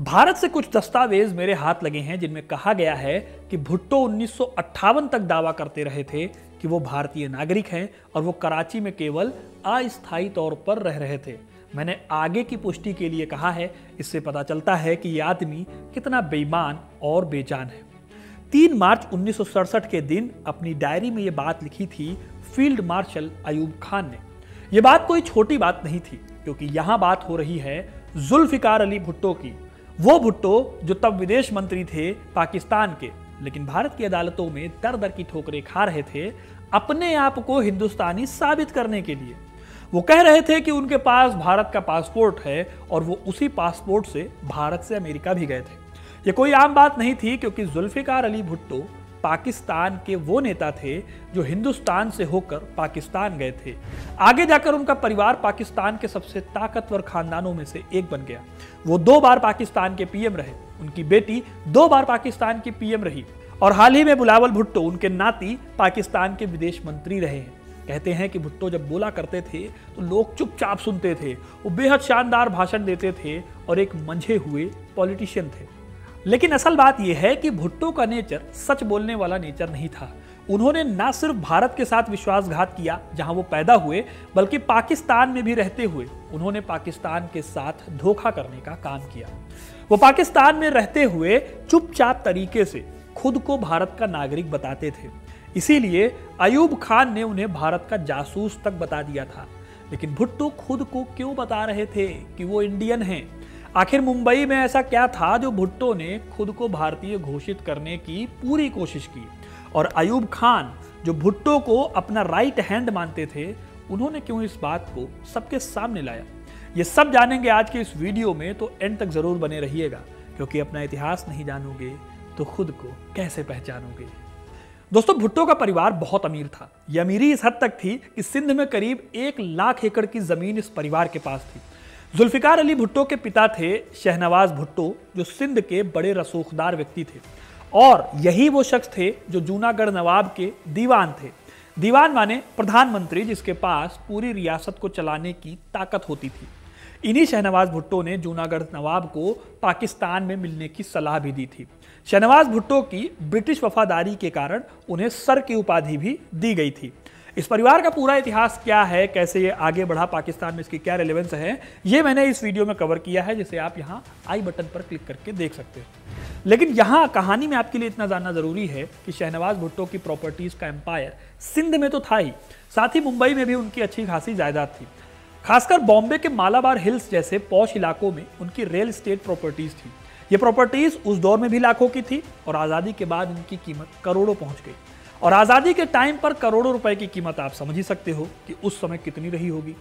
भारत से कुछ दस्तावेज मेरे हाथ लगे हैं जिनमें कहा गया है कि भुट्टो 1958 तक दावा करते रहे थे कि वो भारतीय नागरिक हैं और वो कराची में केवल अस्थायी तौर पर रह रहे थे। मैंने आगे की पुष्टि के लिए कहा है। इससे पता चलता है कि ये आदमी कितना बेईमान और बेजान है। 3 मार्च 1967 के दिन अपनी डायरी में ये बात लिखी थी फील्ड मार्शल अयूब खान ने। यह बात कोई छोटी बात नहीं थी, क्योंकि यहां बात हो रही है जुल्फिकार अली भुट्टो की। वो भुट्टो जो तब विदेश मंत्री थे पाकिस्तान के, लेकिन भारत की अदालतों में दर दर की ठोकरें खा रहे थे अपने आप को हिंदुस्तानी साबित करने के लिए। वो कह रहे थे कि उनके पास भारत का पासपोर्ट है और वो उसी पासपोर्ट से भारत से अमेरिका भी गए थे। ये कोई आम बात नहीं थी, क्योंकि जुल्फिकार अली भुट्टो पाकिस्तान के वो नेता थे जो हिंदुस्तान से होकर पाकिस्तान गए थे। आगे जाकर उनका परिवार पाकिस्तान के सबसे ताकतवर खानदानों में से एक बन गया। वो 2 बार पाकिस्तान के पीएम रहे। उनकी बेटी 2 बार पाकिस्तान की पीएम रही और हाल ही में बिलावल भुट्टो उनके नाती पाकिस्तान के विदेश मंत्री रहे हैं। कहते हैं कि भुट्टो जब बोला करते थे तो लोग चुपचाप सुनते थे। वो बेहद शानदार भाषण देते थे और एक मंझे हुए पॉलिटिशियन थे। लेकिन असल बात यह है कि भुट्टो का नेचर सच बोलने वाला नेचर नहीं था। उन्होंने न सिर्फ भारत के साथ विश्वासघात किया जहां वो पैदा हुए, बल्कि पाकिस्तान में भी रहते हुए उन्होंने पाकिस्तान के साथ धोखा करने का काम किया। वो पाकिस्तान में रहते हुए चुपचाप तरीके से खुद को भारत का नागरिक बताते थे। इसीलिए अयूब खान ने उन्हें भारत का जासूस तक बता दिया था। लेकिन भुट्टो खुद को क्यों बता रहे थे कि वो इंडियन हैं? आखिर मुंबई में ऐसा क्या था जो भुट्टो ने खुद को भारतीय घोषित करने की पूरी कोशिश की? और अयूब खान जो भुट्टो को अपना राइट हैंड मानते थे, उन्होंने क्यों इस बात को सबके सामने लाया? ये सब जानेंगे आज के इस वीडियो में, तो एंड तक जरूर बने रहिएगा, क्योंकि अपना इतिहास नहीं जानोगे तो खुद को कैसे पहचानोगे। दोस्तों, भुट्टो का परिवार बहुत अमीर था। यह अमीरी इस हद तक थी कि सिंध में करीब 1 लाख एकड़ की जमीन इस परिवार के पास थी। जुल्फिकार अली भुट्टो के पिता थे शहनवाज भुट्टो, जो सिंध के बड़े रसूखदार व्यक्ति थे, और यही वो शख्स थे जो जूनागढ़ नवाब के दीवान थे। दीवान माने प्रधानमंत्री, जिसके पास पूरी रियासत को चलाने की ताकत होती थी। इन्हीं शहनवाज भुट्टो ने जूनागढ़ नवाब को पाकिस्तान में मिलने की सलाह भी दी थी। शहनवाज भुट्टो की ब्रिटिश वफादारी के कारण उन्हें सर की उपाधि भी दी गई थी। इस परिवार का पूरा इतिहास क्या है, कैसे ये आगे बढ़ा पाकिस्तान में, इसकी क्या रेलेवेंस है, ये मैंने इस वीडियो में कवर किया है, जिसे आप यहाँ आई बटन पर क्लिक करके देख सकते हैं। लेकिन यहाँ कहानी में आपके लिए इतना जानना जरूरी है कि शहनवाज भुट्टो की प्रॉपर्टीज का एम्पायर सिंध में तो था ही, साथ ही मुंबई में भी उनकी अच्छी खासी जायदाद थी। खासकर बॉम्बे के मालाबार हिल्स जैसे पॉश इलाकों में उनकी रियल एस्टेट प्रॉपर्टीज थी। ये प्रॉपर्टीज उस दौर में भी लाखों की थी और आज़ादी के बाद इनकी कीमत करोड़ों पहुंच गई। और आज़ादी के टाइम पर करोड़ों रुपए की कीमत आप समझ ही सकते हो कि उस समय कितनी रही होगी।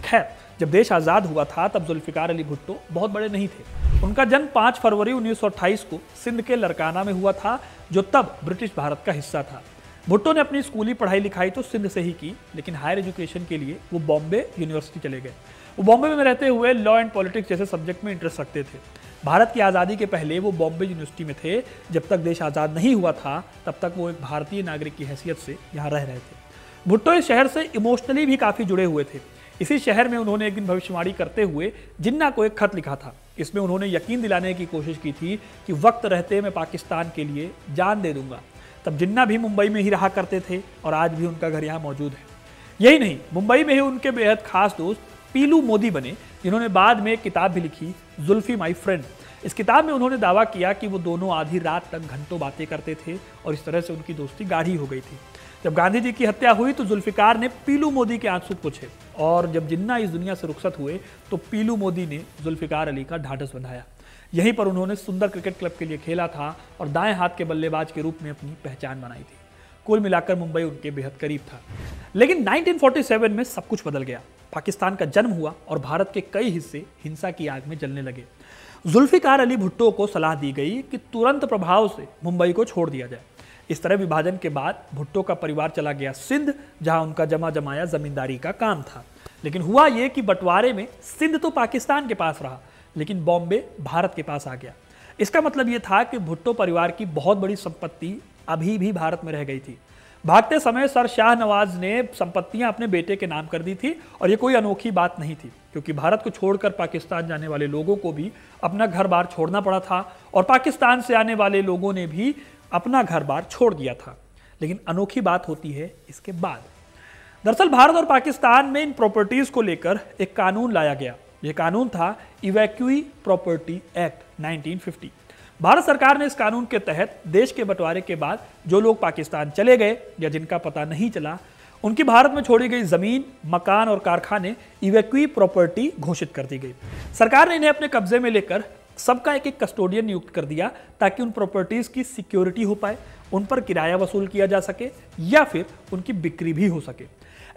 खैर, जब देश आज़ाद हुआ था तब जुल्फिकार अली भुट्टो बहुत बड़े नहीं थे। उनका जन्म 5 फरवरी 1928 को सिंध के लरकाना में हुआ था, जो तब ब्रिटिश भारत का हिस्सा था। भुट्टो ने अपनी स्कूली पढ़ाई लिखाई तो सिंध से ही की, लेकिन हायर एजुकेशन के लिए वो बॉम्बे यूनिवर्सिटी चले गए। वो बॉम्बे में रहते हुए लॉ एंड पॉलिटिक्स जैसे सब्जेक्ट में इंटरेस्ट रखते थे। भारत की आज़ादी के पहले वो बॉम्बे यूनिवर्सिटी में थे। जब तक देश आज़ाद नहीं हुआ था तब तक वो एक भारतीय नागरिक की हैसियत से यहाँ रह रहे थे। भुट्टो इस शहर से इमोशनली भी काफ़ी जुड़े हुए थे। इसी शहर में उन्होंने एक दिन भविष्यवाणी करते हुए जिन्ना को एक खत लिखा था। इसमें उन्होंने यकीन दिलाने की कोशिश की थी कि वक्त रहते मैं पाकिस्तान के लिए जान दे दूंगा। तब जिन्ना भी मुंबई में ही रहा करते थे और आज भी उनका घर यहाँ मौजूद है। यही नहीं, मुंबई में ही उनके बेहद खास दोस्त पीलू मोदी बने, जिन्होंने बाद में एक किताब भी लिखी, जुल्फी माई फ्रेंड। इस किताब में उन्होंने दावा किया कि वो दोनों आधी रात तक घंटों बातें करते थे और इस तरह से उनकी दोस्ती गाढ़ी हो गई थी। जब गांधी जी की हत्या हुई तो जुल्फिकार ने पीलू मोदी के आंसू पोंछे, और जब जिन्ना इस दुनिया से रुखसत हुए तो पीलू मोदी ने जुल्फिकार अली का ढाढ़स बंधाया। यहीं पर उन्होंने सुंदर क्रिकेट क्लब के लिए खेला था और दाएं हाथ के बल्लेबाज के रूप में अपनी पहचान बनाई थी। कुल मिलाकर मुंबई उनके बेहद करीब था। लेकिन 1947 में सब कुछ बदल गया। पाकिस्तान का जन्म हुआ और भारत के कई हिस्से हिंसा की आग में जलने लगे। जुल्फिकार अली भुट्टो को सलाह दी गई कि तुरंत प्रभाव से मुंबई को छोड़ दिया जाए। इस तरह विभाजन के बाद भुट्टो का परिवार चला गया सिंध, जहां उनका जमा जमाया जमींदारी का काम था। लेकिन हुआ यह कि बंटवारे में सिंध तो पाकिस्तान के पास रहा, लेकिन बॉम्बे भारत के पास आ गया। इसका मतलब यह था कि भुट्टो परिवार की बहुत बड़ी संपत्ति अभी भी भारत में रह गई थी। भागते समय सर शाहनवाज ने संपत्तियां अपने बेटे के नाम कर दी थी और ये कोई अनोखी बात नहीं थी, क्योंकि भारत को छोड़कर पाकिस्तान जाने वाले लोगों को भी अपना घर बार छोड़ना पड़ा था और पाकिस्तान से आने वाले लोगों ने भी अपना घर बार छोड़ दिया था। लेकिन अनोखी बात होती है इसके बाद। दरअसल भारत और पाकिस्तान में इन प्रॉपर्टीज को लेकर एक कानून लाया गया। यह कानून था इवैक्यूई प्रॉपर्टी एक्ट 1950। भारत सरकार ने इस कानून के तहत देश के बंटवारे के बाद जो लोग पाकिस्तान चले गए या जिनका पता नहीं चला, उनकी भारत में छोड़ी गई जमीन, मकान और कारखाने इवैक्यूई प्रॉपर्टी घोषित कर दी गई। सरकार ने इन्हें अपने कब्जे में लेकर सबका एक एक कस्टोडियन नियुक्त कर दिया ताकि उन प्रॉपर्टीज की सिक्योरिटी हो पाए, उन पर किराया वसूल किया जा सके या फिर उनकी बिक्री भी हो सके।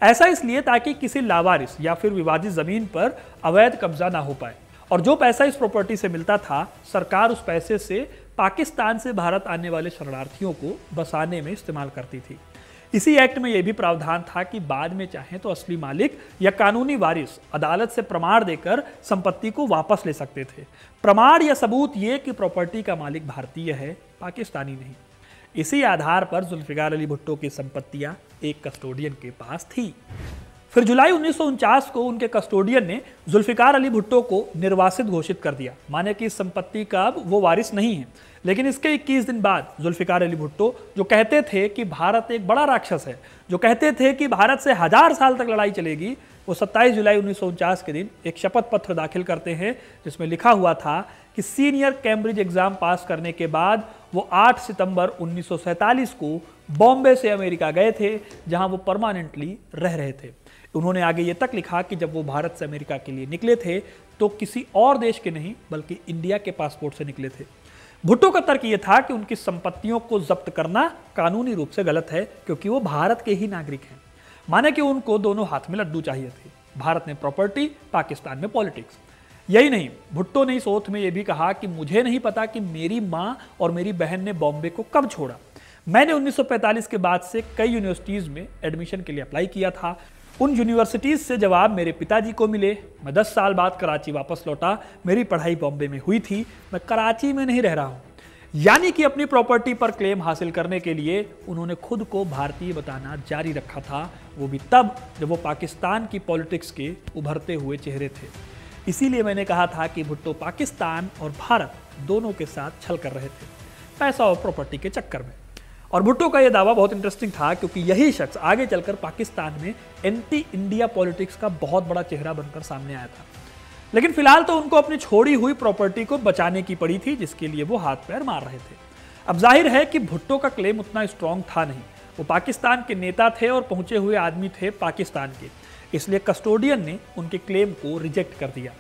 ऐसा इसलिए ताकि किसी लावारिस या फिर विवादित जमीन पर अवैध कब्जा ना हो पाए। और जो पैसा इस प्रॉपर्टी से मिलता था, सरकार उस पैसे से पाकिस्तान से भारत आने वाले शरणार्थियों को बसाने में इस्तेमाल करती थी। इसी एक्ट में यह भी प्रावधान था कि बाद में चाहे तो असली मालिक या कानूनी वारिस अदालत से प्रमाण देकर संपत्ति को वापस ले सकते थे। प्रमाण या सबूत ये कि प्रॉपर्टी का मालिक भारतीय है, पाकिस्तानी नहीं। इसी आधार पर जुल्फिकार अली भुट्टो की संपत्तियां एक कस्टोडियन के पास थी। फिर जुलाई 1949 को उनके कस्टोडियन ने जुल्फिकार अली भुट्टो को निर्वासित घोषित कर दिया, माने कि इस संपत्ति का अब वो वारिस नहीं है। लेकिन इसके 21 दिन बाद जुल्फिकार अली भुट्टो, जो कहते थे कि भारत एक बड़ा राक्षस है, जो कहते थे कि भारत से 1000 साल तक लड़ाई चलेगी, वो 27 जुलाई 1949 के दिन एक शपथ पत्र दाखिल करते हैं जिसमें लिखा हुआ था कि सीनियर कैम्ब्रिज एग्जाम पास करने के बाद वो 8 सितंबर 1947 को बॉम्बे से अमेरिका गए थे, जहां वो परमानेंटली रह रहे थे। उन्होंने आगे ये तक लिखा कि जब वो भारत से अमेरिका के लिए निकले थे तो किसी और देश के नहीं बल्कि इंडिया के पासपोर्ट से निकले थे। भुट्टो का तर्क ये था कि उनकी संपत्तियों को जब्त करना कानूनी रूप से गलत है, क्योंकि वो भारत के ही नागरिक हैं। माने कि उनको दोनों हाथ में लड्डू चाहिए थे, भारत में प्रॉपर्टी, पाकिस्तान में पॉलिटिक्स। यही नहीं, भुट्टो ने इस ओथ में यह भी कहा कि मुझे नहीं पता कि मेरी माँ और मेरी बहन ने बॉम्बे को कब छोड़ा। मैंने 1945 के बाद से कई यूनिवर्सिटीज में एडमिशन के लिए अप्लाई किया था। उन यूनिवर्सिटीज से जवाब मेरे पिताजी को मिले। मैं 10 साल बाद कराची वापस लौटा। मेरी पढ़ाई बॉम्बे में हुई थी, मैं कराची में नहीं रह रहा हूँ। यानी कि अपनी प्रॉपर्टी पर क्लेम हासिल करने के लिए उन्होंने खुद को भारतीय बताना जारी रखा था, वो भी तब जब वो पाकिस्तान की पॉलिटिक्स के उभरते हुए चेहरे थे। इसीलिए मैंने कहा था कि भुट्टो पाकिस्तान और भारत दोनों के साथ छल कर रहे थे, पैसा और प्रॉपर्टी के चक्कर में। और भुट्टो का यह दावा बहुत इंटरेस्टिंग था, क्योंकि यही शख्स आगे चलकर पाकिस्तान में एंटी इंडिया पॉलिटिक्स का बहुत बड़ा चेहरा बनकर सामने आया था। लेकिन फिलहाल तो उनको अपनी छोड़ी हुई प्रॉपर्टी को बचाने की पड़ी थी, जिसके लिए वो हाथ पैर मार रहे थे। अब जाहिर है कि भुट्टो का क्लेम उतना स्ट्रांग था नहीं। वो पाकिस्तान के नेता थे और पहुंचे हुए आदमी थे पाकिस्तान के, इसलिए कस्टोडियन ने उनके क्लेम को रिजेक्ट कर दिया।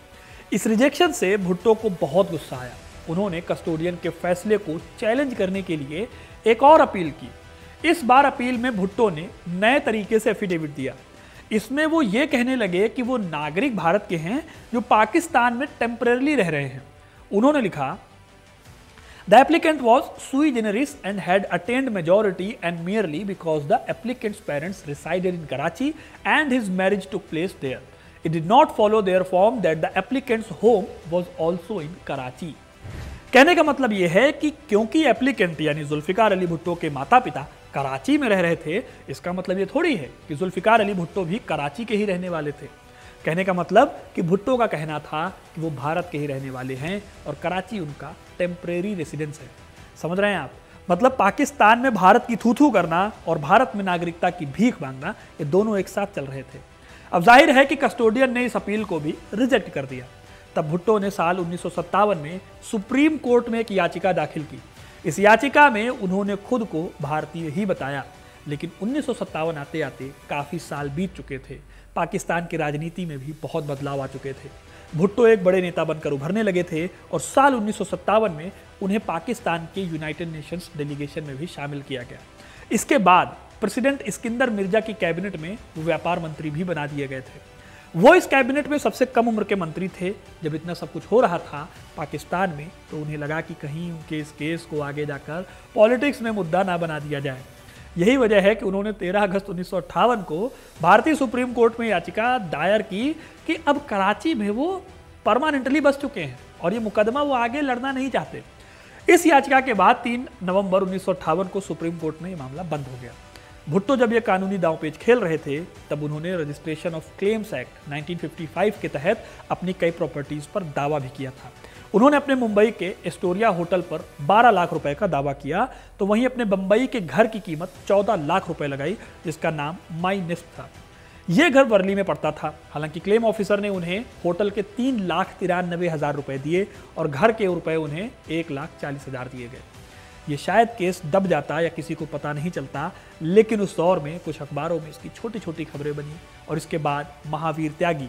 इस रिजेक्शन से भुट्टो को बहुत गुस्सा आया। उन्होंने कस्टोडियन के फैसले को चैलेंज करने के लिए एक और अपील की। इस बार अपील में भुट्टो ने नए तरीके से एफिडेविट दिया। इसमें वो ये कहने लगे कि वो नागरिक भारत के हैं जो पाकिस्तान में टेम्परेरली रह रहे हैं। उन्होंने लिखा, The applicant was sui generis and had attained majority and merely because the applicant's parents resided in Karachi and his marriage took place there. It did not follow therefrom that the applicant's home was also in Karachi. कहने का मतलब यह है कि क्योंकि applicant यानी जुल्फिकार अली भुट्टो के माता पिता कराची में रह रहे थे, इसका मतलब ये थोड़ी है कि जुल्फिकार अली भुट्टो भी कराची के ही रहने वाले थे। कहने का मतलब कि भुट्टो का कहना था कि वो भारत के ही रहने वाले हैं और कराची उनका टेम्परेरी रेसिडेंस है। समझ रहे हैं आप? मतलब पाकिस्तान में भारत की थू थू करना और भारत में नागरिकता की भीख मांगना, ये दोनों एक साथ चल रहे थे। अब जाहिर है कि कस्टोडियन ने इस अपील को भी रिजेक्ट कर दिया। तब भुट्टो ने साल 1957 में सुप्रीम कोर्ट में एक याचिका दाखिल की। इस याचिका में उन्होंने खुद को भारतीय ही बताया। लेकिन 1957 आते आते काफ़ी साल बीत चुके थे। पाकिस्तान की राजनीति में भी बहुत बदलाव आ चुके थे। भुट्टो एक बड़े नेता बनकर उभरने लगे थे और साल 1957 में उन्हें पाकिस्तान के यूनाइटेड नेशंस डेलीगेशन में भी शामिल किया गया। इसके बाद प्रेसिडेंट इस्कंदर मिर्जा की कैबिनेट में वो व्यापार मंत्री भी बना दिए गए थे। वो इस कैबिनेट में सबसे कम उम्र के मंत्री थे। जब इतना सब कुछ हो रहा था पाकिस्तान में, तो उन्हें लगा कि कहीं उनके इस केस को आगे जाकर पॉलिटिक्स में मुद्दा ना बना दिया जाए। यही वजह है कि उन्होंने 13 अगस्त 1958 को भारतीय सुप्रीम कोर्ट में याचिका दायर की कि अब कराची में वो परमानेंटली बस चुके हैं और ये मुकदमा वो आगे लड़ना नहीं चाहते। इस याचिका के बाद 3 नवंबर 1958 को सुप्रीम कोर्ट में ये मामला बंद हो गया। भुट्टो जब ये कानूनी दांवपेच खेल रहे थे तब उन्होंने रजिस्ट्रेशन ऑफ क्लेम्स एक्ट 1955 के तहत अपनी कई प्रॉपर्टीज पर दावा भी किया था। उन्होंने अपने मुंबई के एस्टोरिया होटल पर 12 लाख रुपए का दावा किया, तो वहीं अपने बंबई के घर की कीमत 14 लाख रुपए लगाई, जिसका नाम माई निस्ट था। यह घर वर्ली में पड़ता था। हालांकि क्लेम ऑफिसर ने उन्हें होटल के 3,93,000 रुपए दिए और घर के रुपए उन्हें 1,40,000 दिए गए। ये शायद केस दब जाता या किसी को पता नहीं चलता, लेकिन उस दौर में कुछ अखबारों में इसकी छोटी छोटी खबरें बनी और इसके बाद महावीर त्यागी,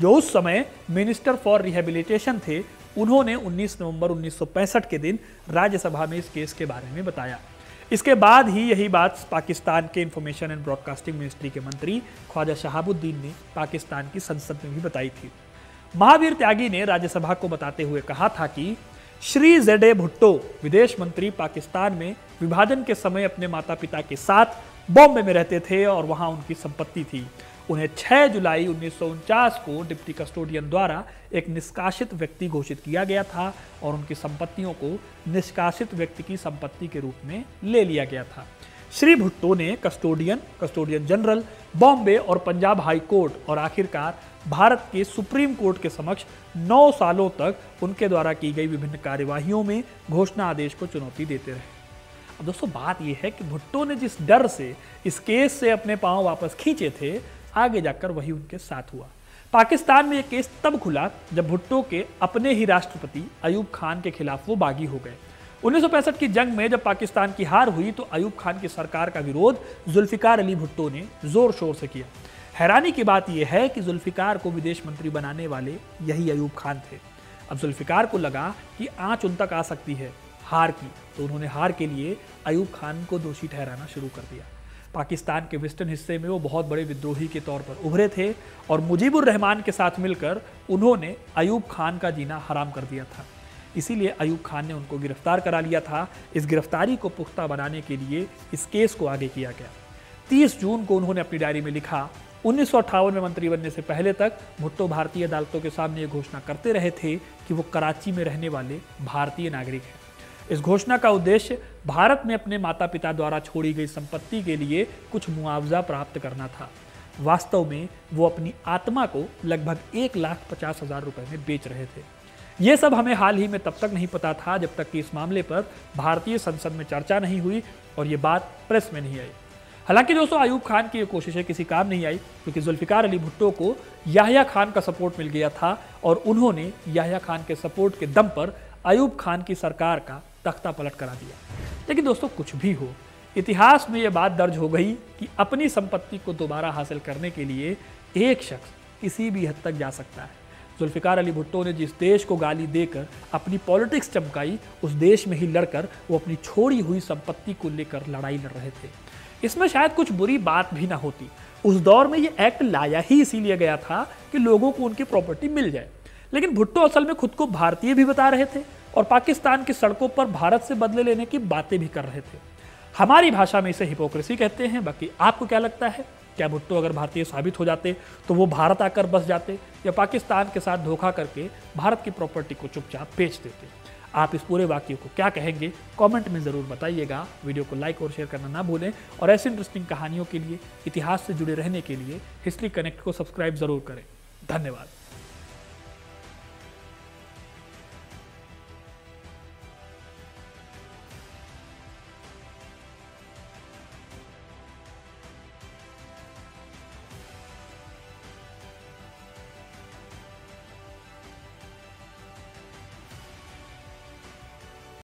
जो उस समय मिनिस्टर फॉर रिहेबिलिटेशन थे, उन्होंने 19 नवंबर 1965 के दिन राज्यसभा में इस केस के बारे में बताया। इसके बाद ही यही बात पाकिस्तान के इंफॉर्मेशन एंड ब्रॉडकास्टिंग मिनिस्ट्री के मंत्री ख्वाजा शहाबुद्दीन ने पाकिस्तान की संसद में भी बताई थी। महावीर त्यागी ने राज्यसभा को बताते हुए कहा था कि श्री जेडे भुट्टो विदेश मंत्री पाकिस्तान में विभाजन के समय अपने माता पिता के साथ बॉम्बे में रहते थे और वहां उनकी संपत्ति थी। उन्हें 6 जुलाई 1949 को डिप्टी कस्टोडियन द्वारा एक निष्कासित व्यक्ति घोषित किया गया था और उनकी संपत्तियों को निष्कासित व्यक्ति की संपत्ति के रूप में ले लिया गया था। श्री भुट्टो ने कस्टोडियन जनरल, बॉम्बे और पंजाब हाई कोर्ट और आखिरकार भारत के सुप्रीम कोर्ट के समक्ष 9 सालों तक उनके द्वारा की गई विभिन्न कार्यवाहियों में घोषणा आदेश को चुनौती देते रहे। अब दोस्तों बात यह है कि भुट्टो ने जिस डर से इस केस से अपने पांव वापस खींचे थे, आगे जाकर वही उनके साथ हुआ। पाकिस्तान में यह केस तब खुला जब भुट्टो के अपने ही राष्ट्रपति अयूब खान के खिलाफ वो बागी हो गए। 1965 की जंग में जब पाकिस्तान की हार हुई तो अयूब खान की सरकार का विरोध जुल्फिकार अली भुट्टो ने जोर शोर से किया। हैरानी की बात यह है कि जुल्फिकार को विदेश मंत्री बनाने वाले यही अयूब खान थे। अब जुल्फिकार को लगा कि आंच उन तक आ सकती है हार की, तो उन्होंने हार के लिए अयूब खान को दोषी ठहराना शुरू कर दिया। पाकिस्तान के वेस्टर्न हिस्से में वो बहुत बड़े विद्रोही के तौर पर उभरे थे और मुजीबुर रहमान के साथ मिलकर उन्होंने अयूब खान का जीना हराम कर दिया था। इसीलिए अयूब खान ने उनको गिरफ्तार करा लिया था। इस गिरफ्तारी को पुख्ता बनाने के लिए इस केस को आगे किया गया। 30 जून को उन्होंने अपनी डायरी में लिखा, 1958 में मंत्री बनने से पहले तक भुट्टो भारतीय अदालतों के सामने ये घोषणा करते रहे थे कि वो कराची में रहने वाले भारतीय नागरिक हैं। इस घोषणा का उद्देश्य भारत में अपने माता पिता द्वारा छोड़ी गई संपत्ति के लिए कुछ मुआवजा प्राप्त करना था। वास्तव में वो अपनी आत्मा को लगभग 1,50,000 रुपए में बेच रहे थे। ये सब हमें हाल ही में तब तक नहीं पता था जब तक कि इस मामले पर भारतीय संसद में चर्चा नहीं हुई और ये बात प्रेस में नहीं आई। हालांकि दोस्तों अयूब खान की ये कोशिशें किसी काम नहीं आई, क्योंकि जुल्फिकार अली भुट्टो को याह्या खान का सपोर्ट मिल गया था और उन्होंने याह्या खान के सपोर्ट के दम पर अयूब खान की सरकार का तख्ता पलट करा दिया। लेकिन दोस्तों कुछ भी हो, इतिहास में यह बात दर्ज हो गई कि अपनी संपत्ति को दोबारा हासिल करने के लिए एक शख्स किसी भी हद तक जा सकता है। जुल्फिकार अली भुट्टो ने जिस देश को गाली देकर अपनी पॉलिटिक्स चमकाई, उस देश में ही लड़कर वो अपनी छोड़ी हुई संपत्ति को लेकर लड़ाई लड़ रहे थे। इसमें शायद कुछ बुरी बात भी ना होती। उस दौर में ये एक्ट लाया ही इसीलिए गया था कि लोगों को उनकी प्रॉपर्टी मिल जाए। लेकिन भुट्टो असल में खुद को भारतीय भी बता रहे थे और पाकिस्तान की सड़कों पर भारत से बदले लेने की बातें भी कर रहे थे। हमारी भाषा में इसे हिपोक्रेसी कहते हैं। बाकी आपको क्या लगता है, क्या भुट्टो अगर भारतीय साबित हो जाते तो वो भारत आकर बस जाते या पाकिस्तान के साथ धोखा करके भारत की प्रॉपर्टी को चुपचाप बेच देते? आप इस पूरे वाक्य को क्या कहेंगे, कमेंट में ज़रूर बताइएगा। वीडियो को लाइक और शेयर करना ना भूलें और ऐसी इंटरेस्टिंग कहानियों के लिए, इतिहास से जुड़े रहने के लिए हिस्ट्री कनेक्ट को सब्सक्राइब ज़रूर करें। धन्यवाद।